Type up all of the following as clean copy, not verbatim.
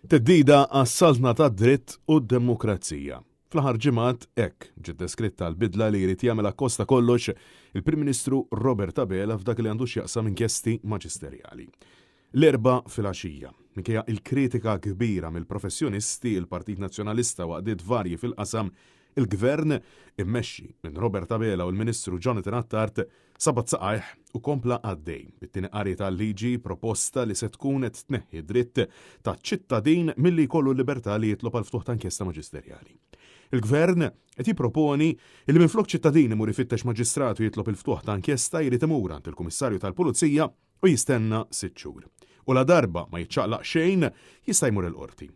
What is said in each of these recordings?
Teddida għas-saltna tad-dritt u d-demokrazija. Fl-aħħar ġimgħat hekk ġiet deskritta l-bidla li jrid jagħmel akkosta kollox il-Prim Ministru Robert Abela f'dak li għandu x'jaqsam inkjesti maġisterjali. L-erba' filgħaxija, minkejja il-kritika kbira mill-professjonisti, il-Partit Nazzjonalista waqdiet varji fil-qasam, il-Gvern immexxi minn Robert Abela u l-Ministru Jonathan Attard sabat saqajh u kompla għaddej bit-tieni qari tal-liġi proposta li se tkun qed tneħħi dritt taċ-ċittadin milli jkollu l-libertà li jitlob għal ftuħ ta' inkjesta maġisterjali. Il-Gvern qed jipproponi li minflok ċittadin imur ifittex maġistratu jitlob il-ftuħ ta' inkjesta jrid imur għand il-Kummissarju tal-Pulizija u jistenna 6 xhur. U la darba ma jitċaqlaq xejn jista' jmur il-qorti.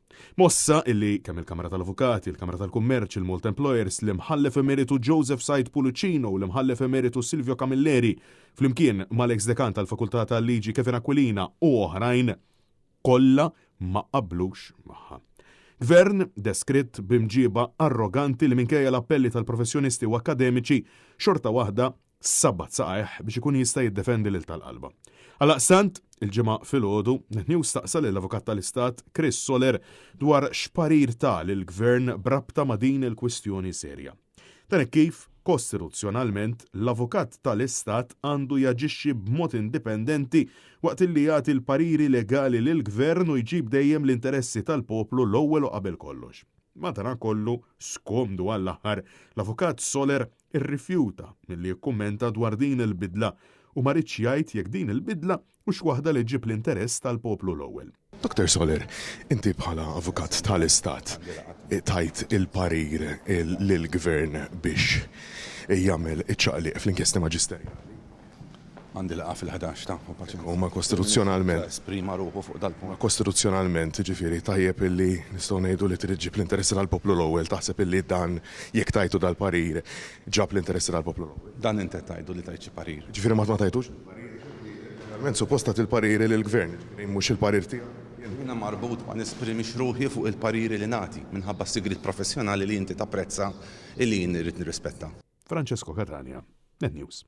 Mossa illi kemm il-Kamra tal-Avukati, il-Kamra tal-Kummerċ, il-Malt Employers, l-imħallef emeritu Joseph Said Puluccino u l-imħallef emeritu Silvio Camilleri flimkien mal-ex dekan tal-Fakultà tal-Liġi Kevin Aquilina u oħrajn kollha ma qablux magħha. Gvern deskritt bimġiba arroganti li minkejja l-appelli tal-professjonisti u akademiċi xorta waħda sabbat saqajh biex ikun jista' jiddefendi lil tal-qalba. Għalaqstant, il-ġimgħa filgħodu, News staqsal l-Avukat tal-Istat Chris Soler dwar x'parir tal il-Gvern brabta ma' din il-kwistjoni serja. Dan kif kostituzzjonalment l-Avukat tal-Istat għandu jaġixxi b'mod indipendenti waqt li jagħti l-pariri legali lill-Gvern u jġib dejjem l-interessi tal-poplu l-ewwel u qabel kollox. Madankollu skomdu għall-aħħar l-Avukat Soler irrifjuta milli jikkummenta dwar din il-bidla u ma rridx jgħid jekk din il-bidla mhux waħda li ġib l-interess tal-poplu l-ewwel. Dr. Soler, inti bħala avukat tal-Istat tajt il-parir lill-Gvern biex jagħmel iċ-ċaqliq fl-inkjesti maġisterjali. Għandi laqa fil-11 ta' U ma kostituzzjonalment. Esprima ruħu fuq dal-punt. Kostituzzjonalment, ġifieri tajjeb illi nistgħu ngħidu li trid ġib l-interessi tal-poplu l-ewwel, taħseb illi dan jekk tajtu dal-parir ġab l-interessi tal-poplu l-ewwel. Dan inti tajdu li tajt xi parir. Ġifieri ma tajtux? Realment supposta il-pariri lill-Gvern, mhux il-parir tiegħek. Jiena marbut ma nisprimix ruħi fuq il-pariri li nagħti minħabba sigrit professjonali li inti tapprezza illi jien irrid nirrispetta. Francesco Catania, Net News.